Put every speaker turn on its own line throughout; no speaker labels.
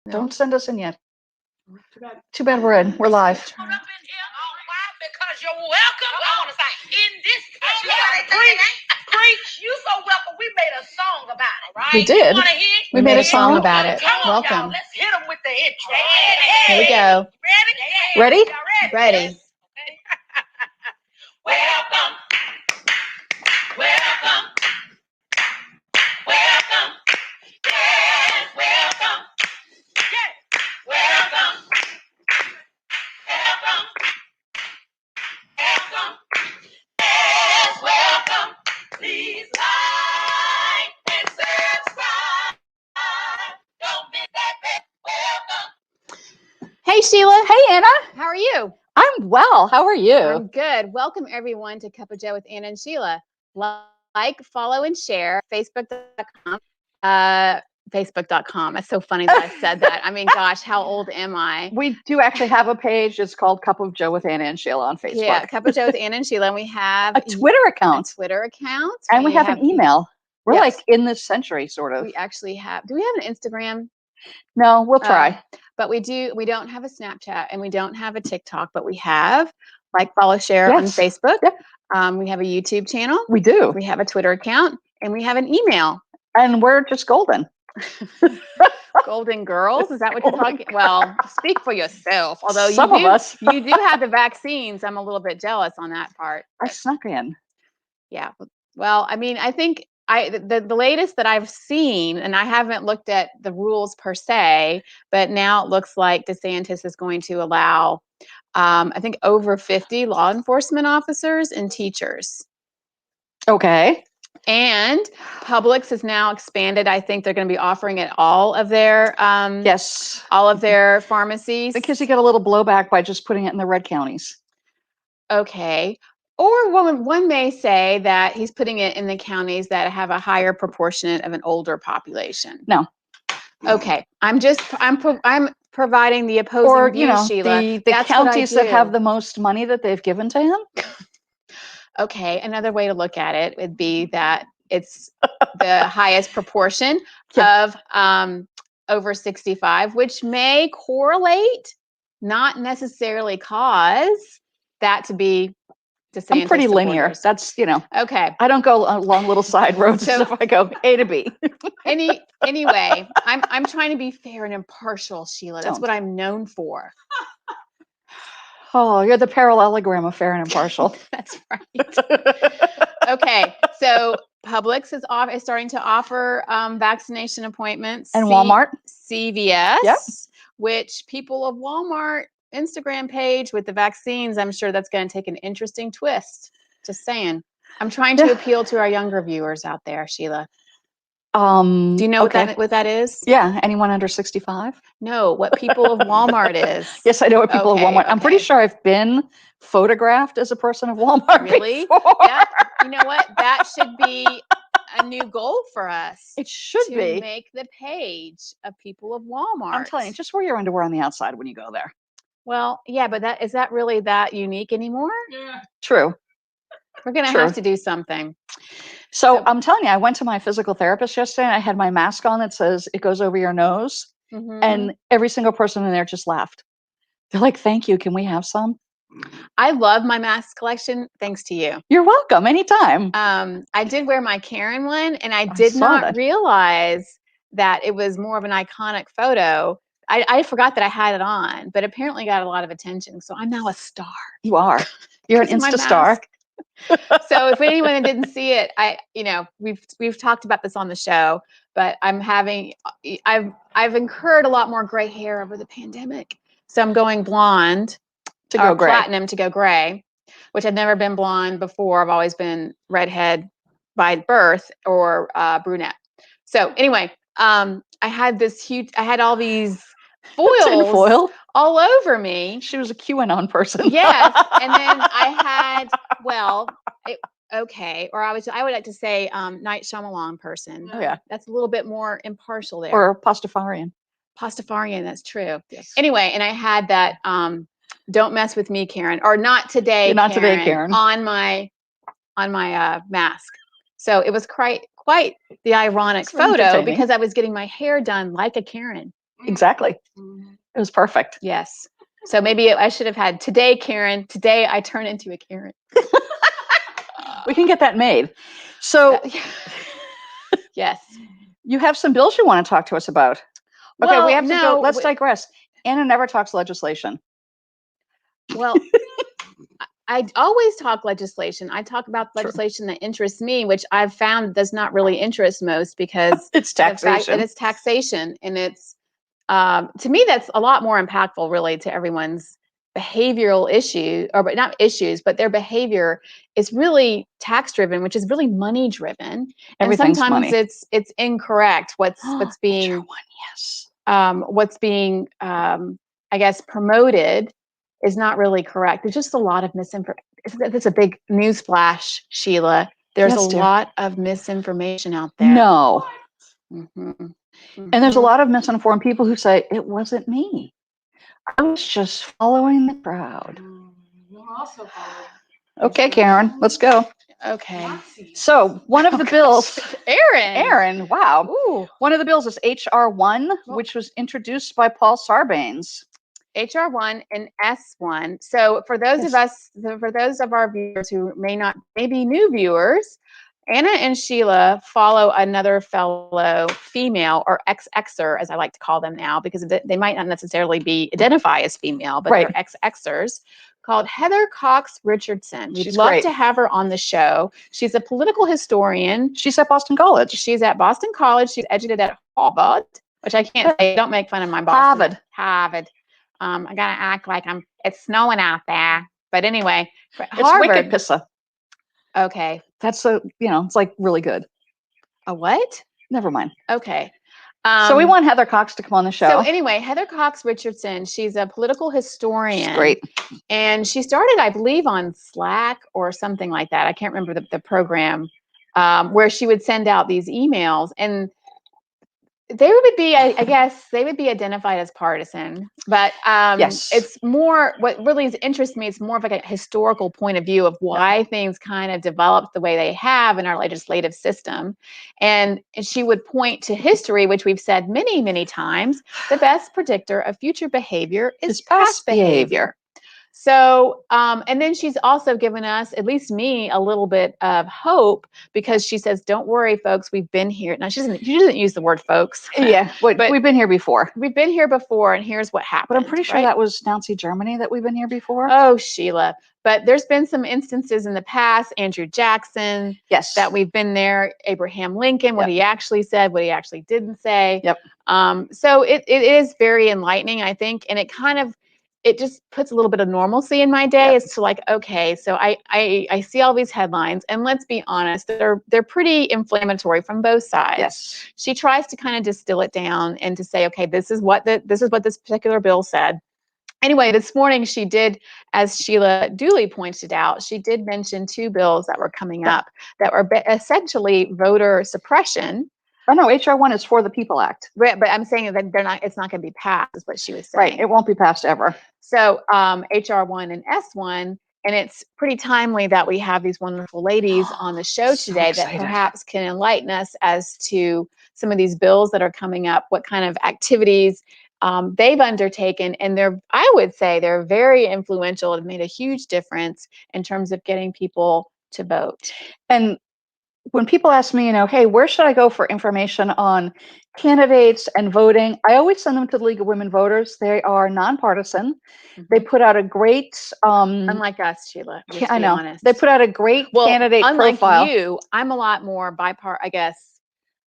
No.
Don't send us in yet.
Too bad.
Too bad we're in. We're live.
Up in here. Oh, why? Because you're welcome. I want to say, in this preach. You so welcome. We made a song about it, right?
We did.
You want to hear?
We made a song
about it.
Come on, y'all.
Welcome.
Let's hit them with the intro.
Here we go.
Ready?
Ready?
Y'all
Ready.
Yes. Welcome. Welcome. Welcome. Yes, welcome. Yes, welcome. Welcome. Welcome. Yes, welcome. Please like and subscribe. Don't miss that bit. Welcome.
Hey, Sheila.
Hey, Anna.
How are you?
I'm well. How are you?
I'm good. Welcome, everyone, to Cup of Joe with Anna and Sheila. Like, follow, and share. Facebook.com. Facebook.com. It's so funny that I said that. I mean, gosh, how old am I?
We do actually have a page. It's called Cup of Joe with Anna and Sheila on Facebook.
Yeah, Cup of Joe with Anna and Sheila. And we have
A Twitter
a
account.
Twitter account.
And we have an email. We're
Yes.
like in this century, sort of.
We actually have. Do we have an Instagram?
No, we'll try.
But we don't have a Snapchat and we don't have a TikTok, but we have like, follow, share on
Yes.
Facebook.
Yep.
We have a YouTube channel.
We do.
We have a Twitter account and we have an email.
And we're just golden.
Golden girls? Is that what you're talking? Well, speak for yourself. Although
Some of us.
you do have the vaccines. I'm a little bit jealous on that part.
I snuck in.
Yeah. Well, I mean, I think the latest that I've seen, and I haven't looked at the rules per se, but now it looks like DeSantis is going to allow, I think, over 50 law enforcement officers and teachers.
Okay.
And Publix has now expanded. I think they're going to be offering it all of their
Yes.
all of their pharmacies.
Because you get a little blowback by just putting it in the red counties.
Okay. Or one may say that he's putting it in the counties that have a higher proportionate of an older population.
No.
Okay. I'm providing the opposing view, Sheila.
the
That's
counties
what I
that have
do.
the most money that they've given to him.
Okay. Another way to look at it would be that it's the highest proportion of over 65, which may correlate, not necessarily cause that to be DeSantis
I'm pretty linear.
supporters.
That's,
Okay.
I don't go along little side roads
So-
if I go A to B.
Anyway, I'm trying to be fair and impartial, Sheila. That's
Don't.
what I'm known for.
Oh, you're the parallelogram of fair and impartial.
That's right. Okay, so Publix is starting to offer vaccination appointments.
And Walmart.
CVS,
Yep.
which people of Walmart Instagram page with the vaccines, I'm sure that's going to take an interesting twist. Just saying. I'm trying to appeal to our younger viewers out there, Sheila. Do you know what that is?
Yeah, anyone under 65?
No, what people of Walmart is.
Yes, I know what people of Walmart. I'm pretty sure I've been photographed as a person of Walmart.
Really?
Before.
Yeah. You know what? That should be a new goal for us.
It should be.
To make the page of people of Walmart.
I'm telling you, just wear your underwear on the outside when you go there.
Well, yeah, but is that really that unique anymore?
Yeah.
True.
We're going to have to do something.
So I'm telling you, I went to my physical therapist yesterday and I had my mask on that says it goes over your nose.
Mm-hmm.
And every single person in there just laughed. They're like, thank you. Can we have some?
I love my mask collection. Thanks to you.
You're welcome. Anytime.
I did wear my Karen one and I did not realize that it was more of an iconic photo. I forgot that I had it on, but apparently got a lot of attention. So I'm now a star.
You are. You're an Insta star.
So if anyone that didn't see it, we've talked about this on the show, but I've incurred a lot more gray hair over the pandemic. So I'm going blonde
to go gray.
Platinum to go gray, which I've never been blonde before. I've always been redhead by birth or brunette. So anyway, I had all these foils all over me.
She was a QAnon person.
Yes. And then I had, or I would like to say Night Shyamalan person.
Oh yeah.
That's a little bit more impartial there.
Or Pastafarian.
Pastafarian, that's true.
Yes.
Anyway, and I had that don't mess with me, Karen, or not today,
Karen,
on my mask. So it was quite the ironic photo because I was getting my hair done like a Karen.
Exactly.
Mhm.
It was perfect.
Yes. So maybe I should have had today, Karen. Today I turn into a Karen.
We can get that made. So
Yes.
you have some bills you want to talk to us about. Okay, we
Well,
have to
no,
go. Let's digress. Anna never talks legislation.
Well, I always talk legislation. I talk about
True.
legislation that interests me, which I've found does not really interest most because
It's
the fact that
taxation.
it's taxation, and it's to me that's a lot more impactful, really, to everyone's behavioral issue, or but not issues, but their behavior is really tax driven, which is really money driven, and
Everything's
sometimes
money.
it's incorrect. What's being
One, yes.
what's being I guess promoted is not really correct. There's just a lot of misinformation. That's a big news flash, Sheila. There's
Yes,
a
dear.
lot of misinformation out there.
No.
Mhm.
And there's a
Mhm.
lot of misinformed people who say, it wasn't me. I was just following the crowd.
You're also following.
Okay, Karen, let's go.
Okay.
So one of the bills,
Aaron.
wow.
Ooh.
One of the bills is HR1, which was introduced by Paul Sarbanes.
HR1 and S1. So for those of
Yes.
us, for those of our viewers who may be new viewers, Anna and Sheila follow another fellow female, or XXer, as I like to call them now, because they might not necessarily identify as female, but
Right.
they're XXers, called Heather Cox Richardson. We'd
She's
love
great.
to have her on the show. She's a political historian.
She's at Boston College.
She's at Boston College. She's educated at Harvard, which I can't say. Don't make fun of my Boston. Harvard. I gotta act like it's snowing out there. But anyway,
It's
Harvard.
wicked pissa.
Okay.
That's it's like really good.
A what?
Never mind.
Okay.
So we want Heather Cox to come on the show.
So anyway, Heather Cox Richardson, she's a political historian.
She's great.
And she started, I believe, on Slack or something like that. I can't remember the program, where she would send out these emails, and they would be, I guess, they would be identified as partisan, but
Yes.
it's more, what really interests me, it's more of like a historical point of view of why things kind of developed the way they have in our legislative system. And she would point to history, which we've said many, many times, the best predictor of future behavior is past behavior. So, and then she's also given us, at least me, a little bit of hope, because she says, don't worry, folks, we've been here. Now, she doesn't use the word folks.
Yeah, but we've been here before.
We've been here before, and here's what happened.
But I'm pretty sure that was Nazi Germany that we've been here before.
Oh, Sheila. But there's been some instances in the past, Andrew Jackson,
yes,
that we've been there, Abraham Lincoln, what he actually said, what he actually didn't say.
Yep.
So it is very enlightening, I think, and it just puts a little bit of normalcy in my day as to like, okay, so I see all these headlines, and let's be honest, they're pretty inflammatory from both sides.
Yes.
She tries to kind of distill it down and to say, okay, this is what this particular bill said. Anyway, this morning she did, as Sheila duly pointed out, she did mention two bills that were coming up that were essentially voter suppression.
Oh no, HR1 is For the People Act.
Right, but I'm saying that it's not going to be passed, is what she was saying.
Right, it won't be passed ever.
So HR1 and S1, and it's pretty timely that we have these wonderful ladies on the show today that perhaps can enlighten us as to some of these bills that are coming up, what kind of activities they've undertaken, and I would say they're very influential and made a huge difference in terms of getting people to vote.
And when people ask me, hey, where should I go for information on candidates and voting? I always send them to the League of Women Voters. They are nonpartisan. Mm-hmm. They put out a great,
unlike us, Sheila.
I know. Honest. They put out a great candidate profile.
Unlike you, I'm a lot more bipartisan, I guess.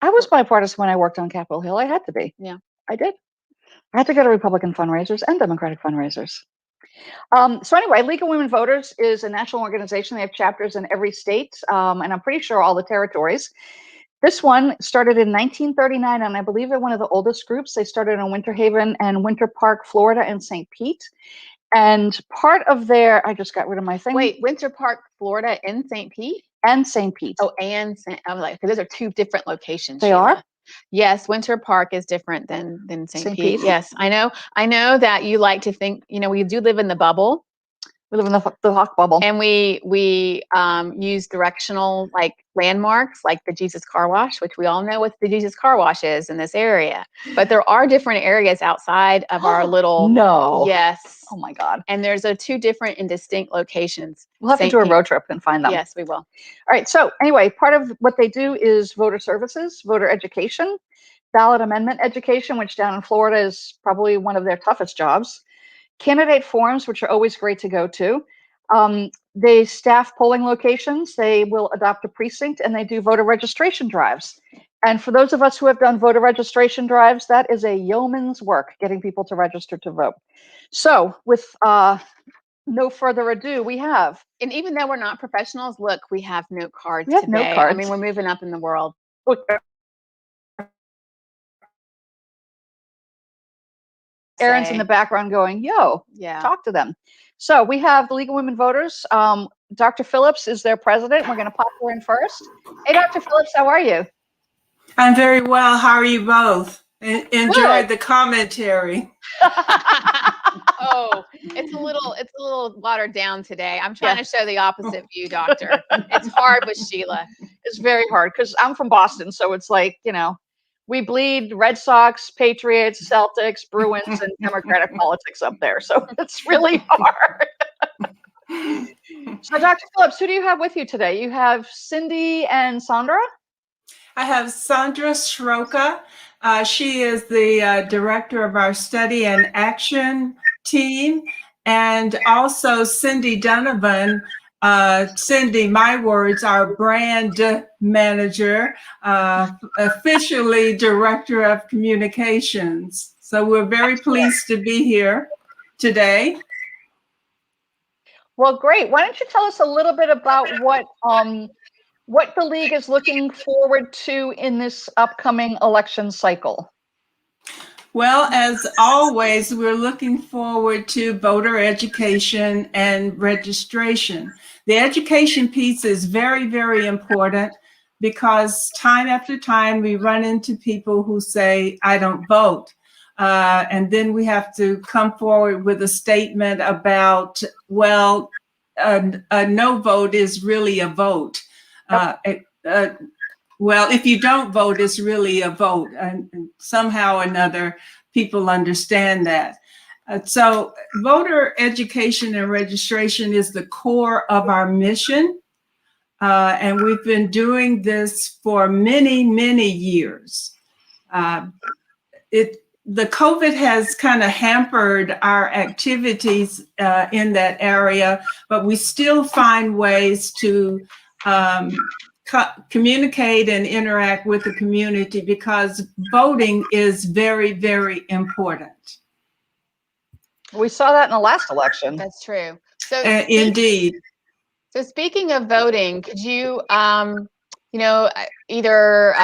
I was bipartisan when I worked on Capitol Hill. I had to be.
Yeah,
I did. I had to go to Republican fundraisers and Democratic fundraisers. So anyway, League of Women Voters is a national organization. They have chapters in every state, and I'm pretty sure all the territories. This one started in 1939, and I believe they're one of the oldest groups. They started in Winter Haven and Winter Park, Florida, and St. Pete. And part of their, I just got rid of my thing.
Wait, Winter Park, Florida, and St. Pete?
And St. Pete.
Oh, and I was like, because those are two different locations.
They
Sheila.
are?
Yes, Winter Park is different than St. Pete. Yes, I know that you like to think, we do live in the bubble.
We live in the hawk bubble.
And we use directional like landmarks, like the Jesus Car Wash, which we all know what the Jesus Car Wash is in this area. But there are different areas outside of our little.
No.
Yes.
Oh my God.
And there's two different and distinct locations.
We'll have to do a road trip and find them.
Yes, we will.
All right. So anyway, part of what they do is voter services, voter education, ballot amendment education, which down in Florida is probably one of their toughest jobs. Candidate forums, which are always great to go to. They staff polling locations. They will adopt a precinct, and they do voter registration drives. And for those of us who have done voter registration drives, that is a yeoman's work, getting people to register to vote. So with no further ado, we have.
And even though we're not professionals, look, we have note cards
We have
today.
note cards.
I mean, we're moving up in the world.
Erin's in the background going, yo,
yeah,
talk to them. So we have the League of Women Voters. Dr. Phillips is their president. We're going to pop her in first. Hey, Dr. Phillips, how are you?
I'm very well. How are you both? Enjoyed the commentary.
Oh, it's a little watered down today. I'm trying to show the opposite view, doctor. It's hard with Sheila.
It's very hard because I'm from Boston, so it's like, you know, we bleed Red Sox, Patriots, Celtics, Bruins, and Democratic politics up there. So it's really hard. So, Dr. Phillips, who do you have with you today? You have Cindy and Sandra?
I have Sandra Schroka. She is the director of our study and action team, and also Cindy Donovan. Cindy, my words, our brand manager, officially director of communications. So we're very pleased to be here today.
Well, great. Why don't you tell us a little bit about what the league is looking forward to in this upcoming election cycle?
Well, as always, we're looking forward to voter education and registration. The education piece is very, very important because time after time we run into people who say, I don't vote. And then we have to come forward with a statement about, well, a no vote is really a vote. Well, if you don't vote, it's really a vote. And somehow or another, people understand that. So voter education and registration is the core of our mission. And we've been doing this for many, many years. The COVID has kind of hampered our activities in that area, but we still find ways to communicate and interact with the community because voting is very, very important.
We saw that in the last election.
That's true. So
indeed.
So speaking of voting, could you, either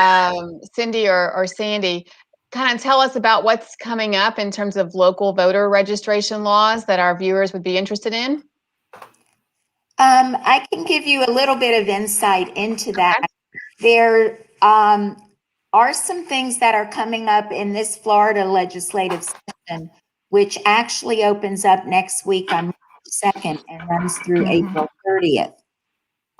Cindy or Sandy, kind of tell us about what's coming up in terms of local voter registration laws that our viewers would be interested in?
I can give you a little bit of insight into that. Okay. There are some things that are coming up in this Florida legislative session, which actually opens up next week on March 2nd and runs through April 30th.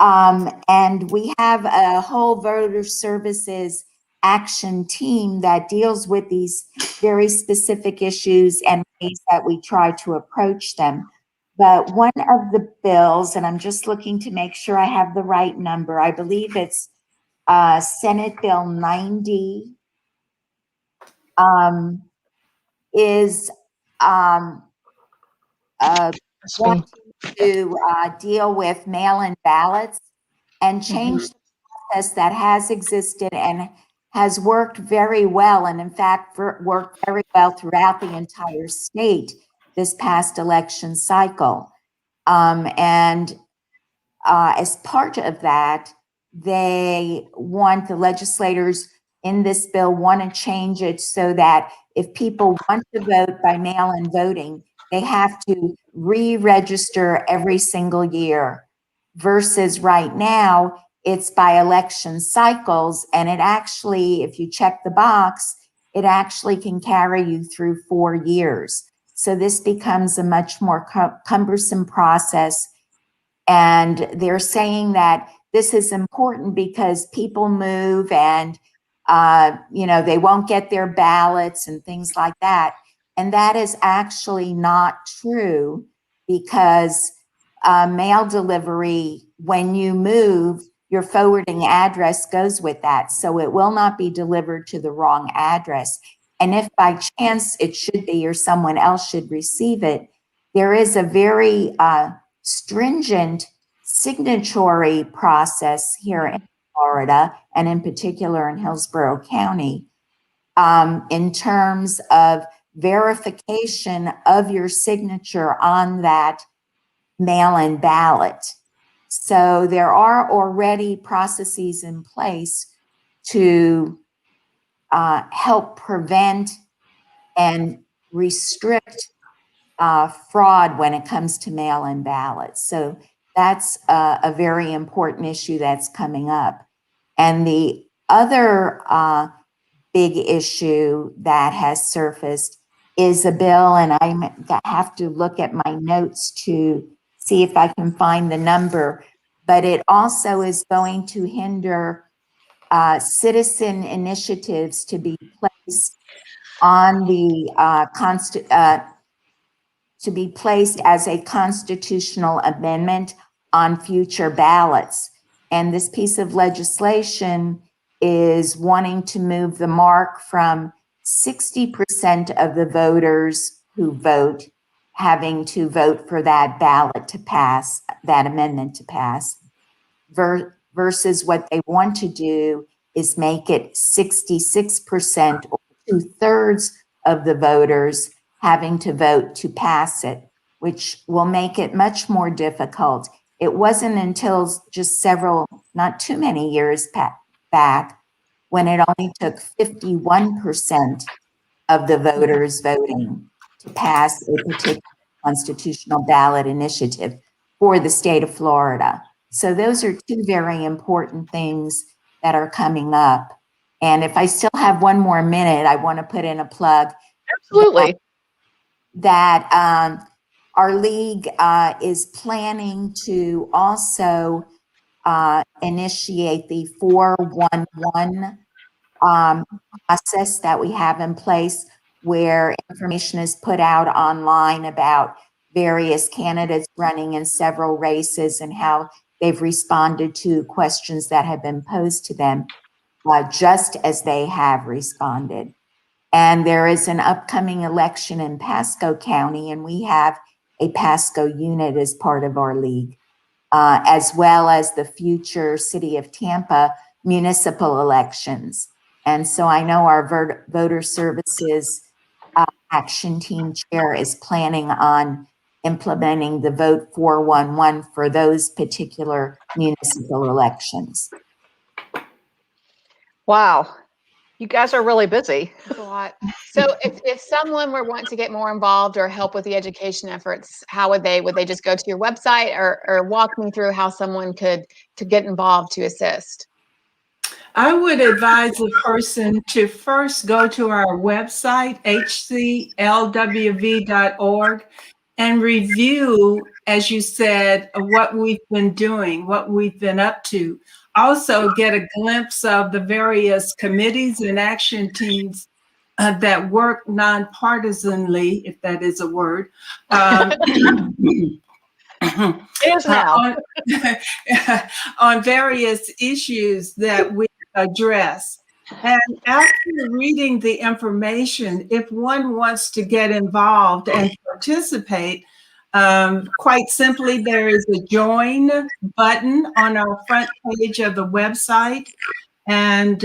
And we have a whole voter services action team that deals with these very specific issues and ways that we try to approach them. But one of the bills, and I'm just looking to make sure I have the right number, I believe it's Senate Bill 90, is wanting to deal with mail-in ballots and change the process that has existed and has worked very well, and in fact worked very well throughout the entire state this past election cycle. And as part of that, they want the legislators in this bill want to change it so that if people want to vote by mail-in voting, they have to re-register every single year versus right now, it's by election cycles. And it actually, if you check the box, it actually can carry you through 4 years. So this becomes a much more cumbersome process. And they're saying that this is important because people move and, they won't get their ballots and things like that. And that is actually not true, because mail delivery, when you move, your forwarding address goes with that. So it will not be delivered to the wrong address. And if by chance it should be, or someone else should receive it, there is a very stringent signatory process here in Florida, and in particular in Hillsborough County, in terms of verification of your signature on that mail-in ballot. So there are already processes in place to help prevent and restrict fraud when it comes to mail-in ballots. So that's a very important issue that's coming up. And the other big issue that has surfaced is a bill, and I have to look at my notes to see if I can find the number, but it also is going to hinder citizen initiatives to be placed on the to be placed as a constitutional amendment on future ballots. And this piece of legislation is wanting to move the mark from 60% of the voters who vote having to vote for that ballot to pass, that amendment to pass, versus what they want to do is make it 66%, or 2/3 of the voters having to vote to pass it, which will make it much more difficult. It wasn't until just not too many years back, when it only took 51% of the voters voting to pass a particular constitutional ballot initiative for the state of Florida. So those are two very important things that are coming up. And if I still have one more minute, I want to put in a plug.
Absolutely.
That our league is planning to also initiate the 411 process that we have in place, where information is put out online about various candidates running in several races and how they've responded to questions that have been posed to them, just as they have responded. And there is an upcoming election in Pasco County, and we have a Pasco unit as part of our league, as well as the future City of Tampa municipal elections. And so I know our voter services action team chair is planning on implementing the Vote 411 for those particular municipal elections.
Wow. You guys are really busy.
That's a lot. So if someone were wanting to get more involved or help with the education efforts, how would they just go to your website, or walk me through how someone could get involved to assist?
I would advise a person to first go to our website, hclwv.org, and review, as you said, what we've been doing, what we've been up to. Also get a glimpse of the various committees and action teams that work nonpartisanly, if that is a word.
It is now.
On various issues that we address. And after reading the information, if one wants to get involved and participate, quite simply, there is a join button on our front page of the website. And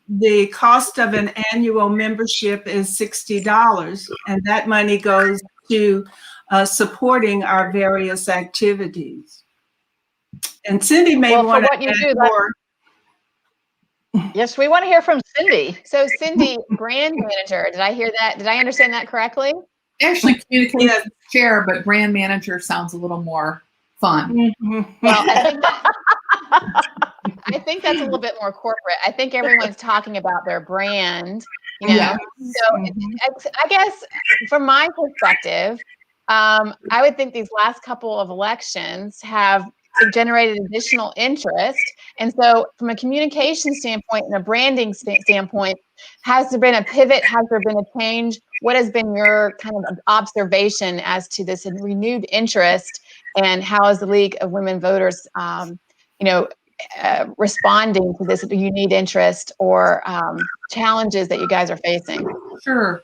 the cost of an annual membership is $60. And that money goes to supporting our various activities. And Cindy may want to add more.
Yes, we want to hear from Cindy.
So Cindy, brand manager, did I hear that? Did I understand that correctly?
Actually, communications chair, but brand manager sounds a little more fun.
Mm-hmm.
Well, I think that's a little bit more corporate. I think everyone's talking about their brand you know?
Yeah.
So I guess from my perspective, I would think these last couple of elections have generated additional interest. And so from a communication standpoint and a branding standpoint, has there been a pivot? Has there been a change? What has been your kind of observation as to this renewed interest, and how is the League of Women Voters, responding to this unique interest or challenges that you guys are facing?
Sure.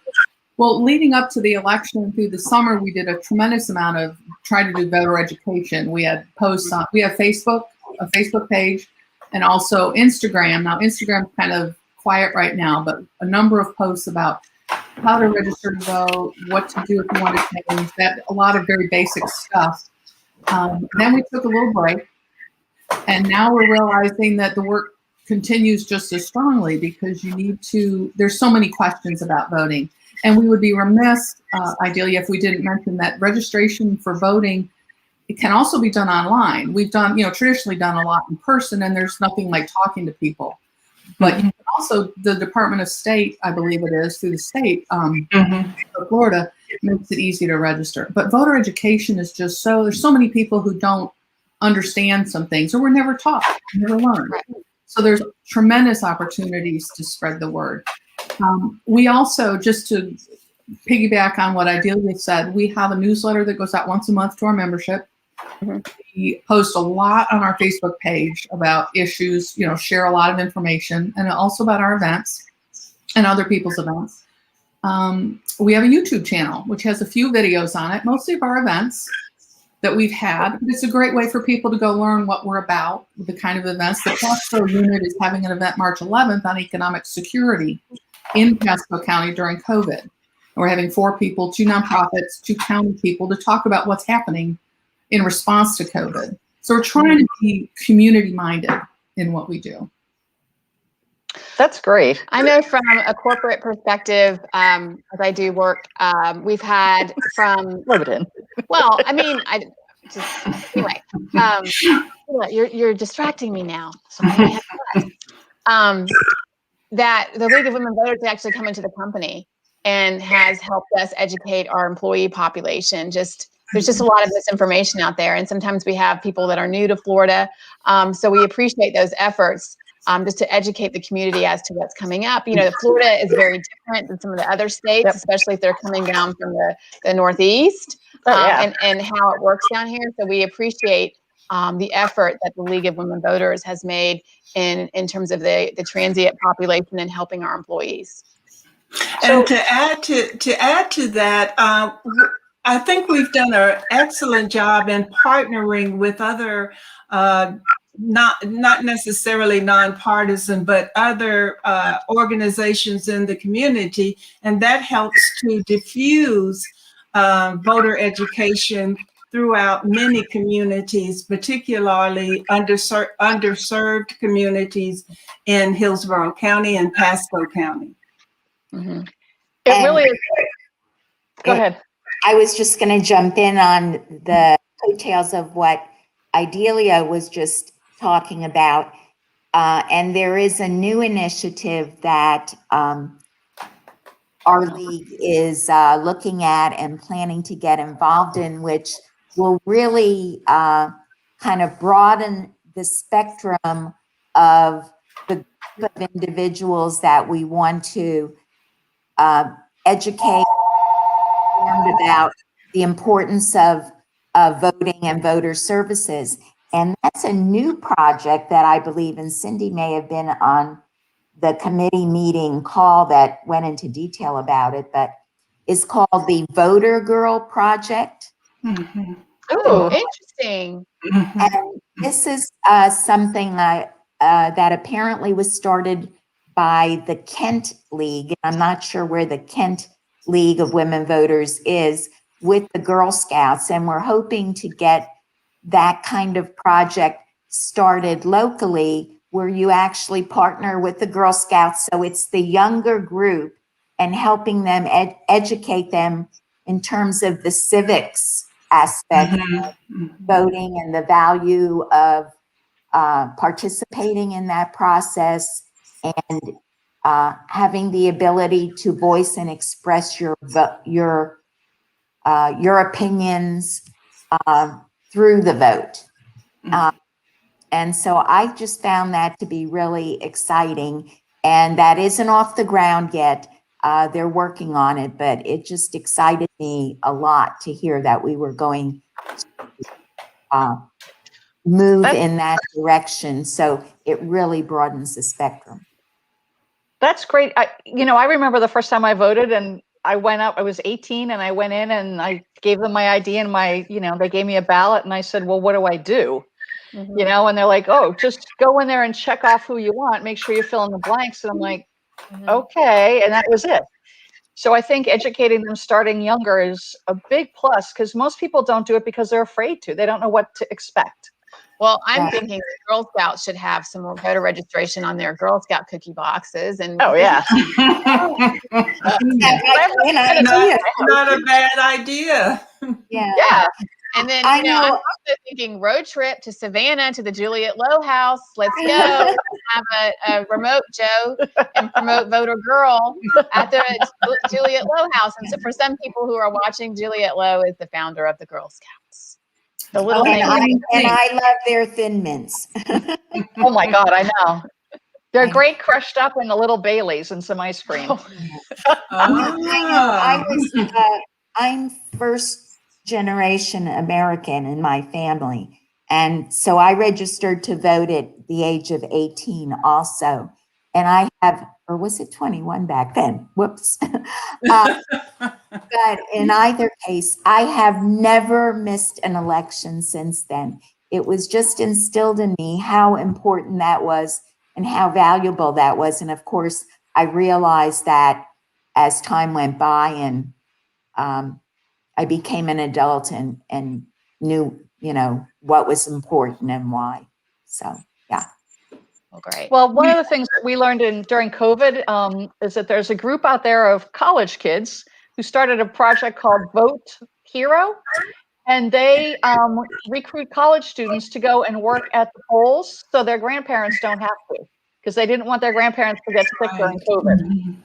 Well, leading up to the election through the summer, we did a tremendous amount of trying to do voter education. We had posts on, we have a Facebook page, and also Instagram. Now, Instagram's kind of quiet right now, but a number of posts about how to register to vote, what to do if you want to change, that a lot of very basic stuff. Then we took a little break, and now we're realizing that the work continues just as strongly because there's so many questions about voting. And we would be remiss, ideally, if we didn't mention that registration for voting, it can also be done online. We've done, traditionally done a lot in person, and there's nothing like talking to people. But you can also, the Department of State, I believe it is, through the state of Florida, makes it easy to register. But voter education is just there's so many people who don't understand some things, or were never taught, never learned. So there's tremendous opportunities to spread the word. We also, just to piggyback on what Idelia said, we have a newsletter that goes out once a month to our membership. We post a lot on our Facebook page about issues, share a lot of information, and also about our events and other people's events. We have a YouTube channel, which has a few videos on it, mostly of our events that we've had. It's a great way for people to go learn what we're about, the kind of events. The Pasco unit is having an event March 11th on economic security in Pasco County during COVID. And we're having 4 people, 2 nonprofits, 2 county people, to talk about what's happening in response to COVID. So we're trying to be community minded in what we do.
That's great.
I know from a corporate perspective, as I do work, we've had from,
Rub it in.
well, I mean, anyway, you're distracting me now. So I have that the League of Women Voters actually come into the company and has helped us educate our employee population. There's just a lot of misinformation out there. And sometimes we have people that are new to Florida. So we appreciate those efforts just to educate the community as to what's coming up. Florida is very different than some of the other states, especially if they're coming down from the Northeast and how it works down here. So we appreciate the effort that the League of Women Voters has made in terms of the transient population and helping our employees.
And to add to that, I think we've done an excellent job in partnering with other, not necessarily nonpartisan, but other organizations in the community, and that helps to diffuse voter education throughout many communities, particularly underserved communities in Hillsborough County and Pasco County.
Mm-hmm.
It really is. Go ahead.
I was just going to jump in on the coattails of what Idelia was just talking about. And there is a new initiative that our league is looking at and planning to get involved in, which will really kind of broaden the spectrum of the group of individuals that we want to educate about the importance of voting and voter services. And that's a new project that I believe, and Cindy may have been on the committee meeting call that went into detail about it, but it's called the Voter Girl Project.
Mm-hmm.
Oh, interesting.
Mm-hmm.
And this is something that apparently was started by the Kent League. I'm not sure where the Kent League of Women Voters is with the Girl Scouts, and we're hoping to get that kind of project started locally where you actually partner with the Girl Scouts. So it's the younger group and helping them educate them in terms of the civics aspect of voting and the value of participating in that process, and having the ability to voice and express your opinions through the vote. And so I just found that to be really exciting. And that isn't off the ground yet. They're working on it, but it just excited me a lot to hear that we were going to move in that direction. So it really broadens the spectrum.
That's great. I remember the first time I voted, and I went up, I was 18, and I went in and I gave them my ID and they gave me a ballot, and I said, well, what do I do?
Mhm.
And they're like, oh, just go in there and check off who you want. Make sure you fill in the blanks. And I'm like, okay. And that was it. So I think educating them starting younger is a big plus, because most people don't do it because they're afraid to. They don't know what to expect.
Well, I'm
Yeah.
thinking the Girl Scouts should have some more voter registration on their Girl Scout cookie boxes. And
Oh, yeah.
Not a bad idea.
Yeah.
Yeah.
And then,
I
I'm
know.
also thinking road trip to Savannah to the Juliet Lowe house. Let's go have a remote Joe and promote Voter Girl at the Juliet Lowe house. And so for some people who are watching, Juliet Lowe is the founder of the Girl Scouts. The little
And
thing.
I love their Thin Mints.
Oh my God, I know. They're
I know.
great crushed up in a little Baileys and some ice cream.
I'm first generation American in my family. And so I registered to vote at the age of 18 also. And I have, or was it 21 back then? Whoops. But in either case, I have never missed an election since then. It was just instilled in me how important that was and how valuable that was. And of course, I realized that as time went by and I became an adult and knew, what was important and why. So, yeah.
Well, great.
Well, one of the things that we learned during COVID is that there's a group out there of college kids who started a project called Vote Hero. And they recruit college students to go and work at the polls so their grandparents don't have to, because they didn't want their grandparents to get sick during COVID.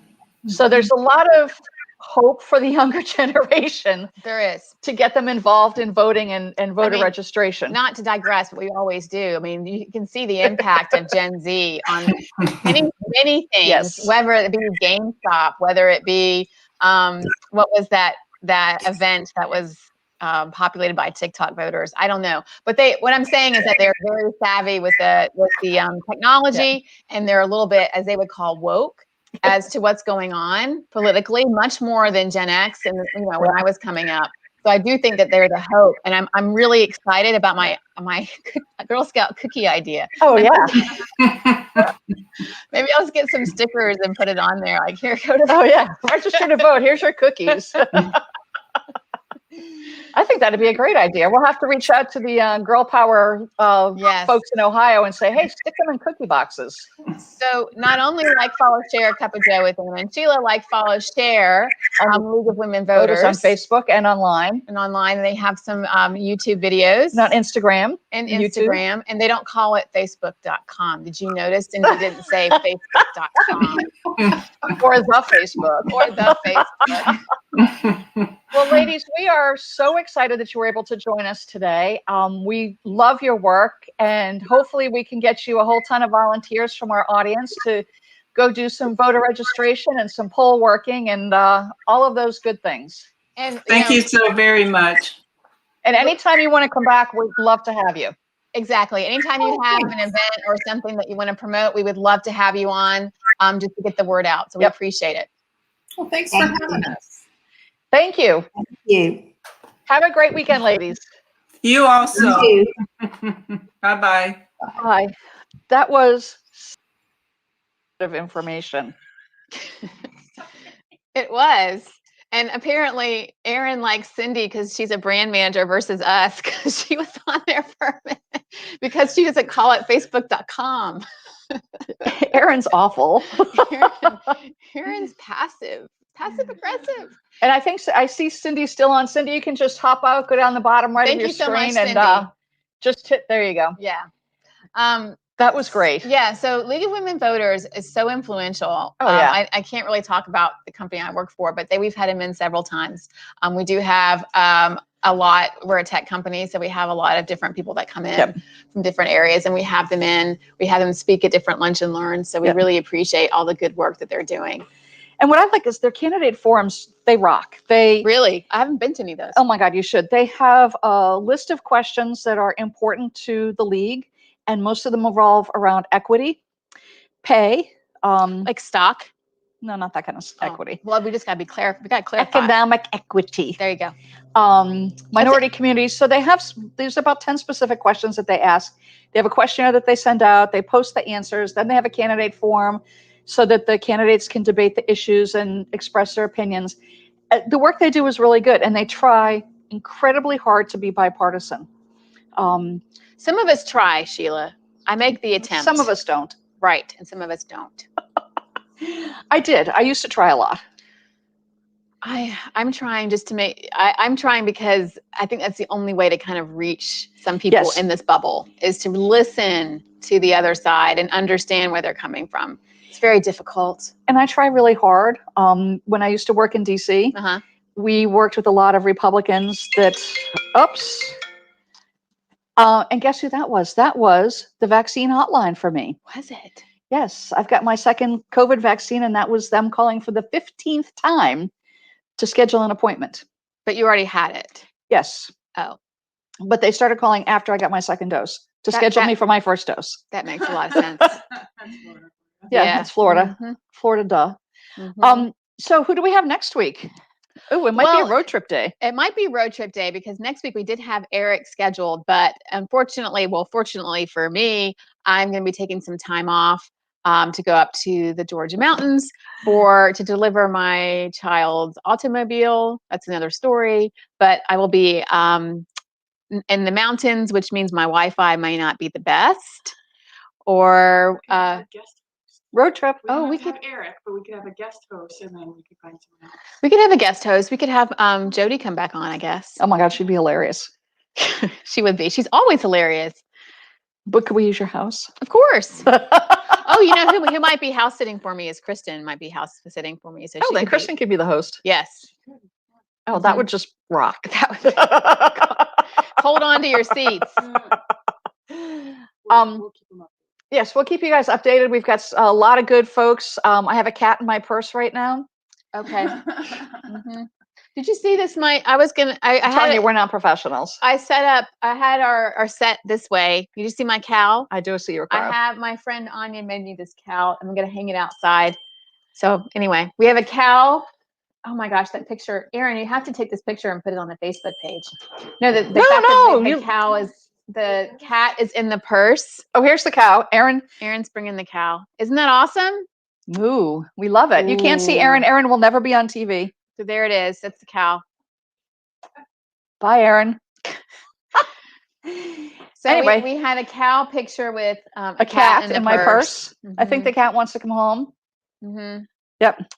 So there's a lot of hope for the younger generation.
There is.
To get them involved in voting and voter registration.
Not to digress, but we always do. I mean, you can see the impact of Gen Z on many things,
Yes.
whether it be GameStop, whether it be, what was that event that was populated by TikTok voters? I don't know. But what I'm saying is that they're very savvy with the technology, and they're a little bit, as they would call, woke as to what's going on politically, much more than Gen X and when I was coming up. So I do think that they're the hope, and I'm really excited about my Girl Scout cookie idea.
Oh yeah.
Maybe I'll just get some stickers and put it on there. Like, here, go to.
Oh yeah, register to vote. Here's your cookies. I think that'd be a great idea. We'll have to reach out to the Girl Power folks in Ohio and say, hey, stick them in cookie boxes.
So not only like, follow, share Cup of Joe with Anna and Sheila, like, follow, share League of Women Voters
on Facebook and online.
And online, they have some YouTube videos.
On Instagram.
And Instagram. YouTube. And they don't call it Facebook.com. Did you notice? And you didn't say Facebook.com.
Or the Facebook.
Or the Facebook.
Well, ladies, we are so excited that you were able to join us today. We love your work, and hopefully we can get you a whole ton of volunteers from our audience to go do some voter registration and some poll working and all of those good things.
And
thank you so very much.
And anytime you want to come back, we'd love to have you.
Exactly. Anytime you have an event or something that you want to promote, we would love to have you on just to get the word out. So we appreciate it.
Well, thanks for having us.
Thank you.
Thank you.
Have a great weekend, ladies.
You also.
Thank you.
Bye-bye.
Bye. That was of information.
It was. And apparently Erin likes Cindy because she's a brand manager versus us, because she was on there for a minute because she doesn't call it Facebook.com.
Erin's awful.
Erin's passive aggressive.
And I think I see Cindy still on. Cindy, you can just hop out, go down the bottom right of your screen, and just hit. There you go.
Yeah.
That was great.
Yeah, so League of Women Voters is so influential.
Oh, yeah.
I can't really talk about the company I work for, but we've had them in several times. We do have a lot. We're a tech company, so we have a lot of different people that come in from different areas, and we have them in. We have them speak at different lunch and learns, so we really appreciate all the good work that they're doing.
And what I like is their candidate forums. They rock. They
really. I haven't been to any of those.
Oh my God, you should. They have a list of questions that are important to the league, and most of them revolve around equity, pay,
like stock.
No, not that kind of equity.
Well, we just got to be clear. We got to clarify.
Economic equity.
There you go.
Minority communities. So there's about 10 specific questions that they ask. They have a questionnaire that they send out. They post the answers. Then they have a candidate forum so that the candidates can debate the issues and express their opinions. The work they do is really good, and they try incredibly hard to be bipartisan.
Some of us try, Sheila. I make the attempt.
Some of us don't.
Right, and some of us don't.
I did. I used to try a lot.
I'm trying just to make, I'm trying because I think that's the only way to kind of reach some people in this bubble, is to listen to the other side and understand where they're coming from. It's very difficult.
And I try really hard. When I used to work in DC, we worked with a lot of Republicans that, and guess who that was? That was the vaccine hotline for me.
Was it?
Yes, I've got my second COVID vaccine, and that was them calling for the 15th time to schedule an appointment.
But you already had it.
Yes.
Oh.
But they started calling after I got my second dose to schedule me for my first dose.
That makes a lot of sense.
Yeah, it's Florida. Florida, duh. So who do we have next week? Oh, it might be a road trip day.
It might be road trip day because next week we did have Eric scheduled, but unfortunately, fortunately for me, I'm going to be taking some time off to go up to the Georgia mountains to deliver my child's automobile. That's another story, but I will be in the mountains, which means my Wi-Fi may not be the best. Or
road trip.
We could have Eric, but we could have a guest host, and then we could find someone else.
We could have a guest host. We could have Jody come back on, I guess.
Oh my God, she'd be hilarious.
She would be. She's always hilarious.
But could we use your house?
Of course. Oh, you know who might be house sitting for me is Kristen. Might be house sitting for me. So
then Kristen could be the host.
Yes.
Oh, that would just rock.
That would hold on to your seats.
We'll keep them up.
Yes, we'll keep you guys updated. We've got a lot of good folks. I have a cat in my purse right now.
Okay. Did you see this? I'm telling
you, we're not professionals.
I had our set this way. Did you see my cow?
I do see your cow.
I have, my friend Anya made me this cow. I'm going to hang it outside. So anyway, we have a cow. Oh my gosh, that picture. Erin, you have to take this picture and put it on the Facebook page. No, the cow is, the cat is in the purse.
Oh, here's the cow.
Erin's bringing the cow. Isn't that awesome?
Ooh, we love it. You can't see Erin. Erin will never be on TV.
So there it is. That's the cow.
Bye, Erin.
So
anyway,
we had a cow picture with
a cat in my purse. I think the cat wants to come home. Yep.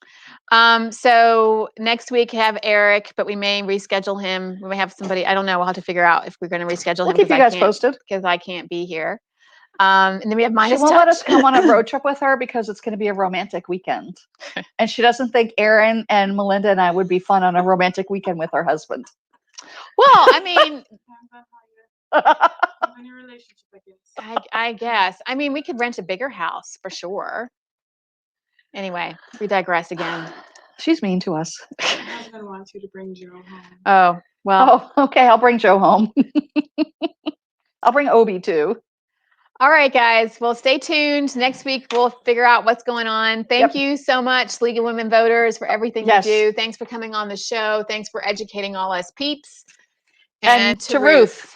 So next week have Eric, but we may reschedule him. We may have somebody. I don't know. We'll have to figure out if we're going to reschedule him.
We'll keep you guys posted
because I can't be here. And then we have Minus
She won't let us come on a road trip with her because it's going to be a romantic weekend. And she doesn't think Erin and Melinda and I would be fun on a romantic weekend with her husband.
Well, I mean,
In your relationship,
I guess. I mean, we could rent a bigger house for sure. Anyway, we digress again.
She's mean to us.
My husband wants you to bring Joe home.
Oh, well.
Oh, okay. I'll bring Joe home. I'll bring Obi too.
All right, guys. Well, stay tuned. Next week, we'll figure out what's going on. Thank you so much, League of Women Voters, for everything you do. Thanks for coming on the show. Thanks for educating all us peeps.
And to Ruth.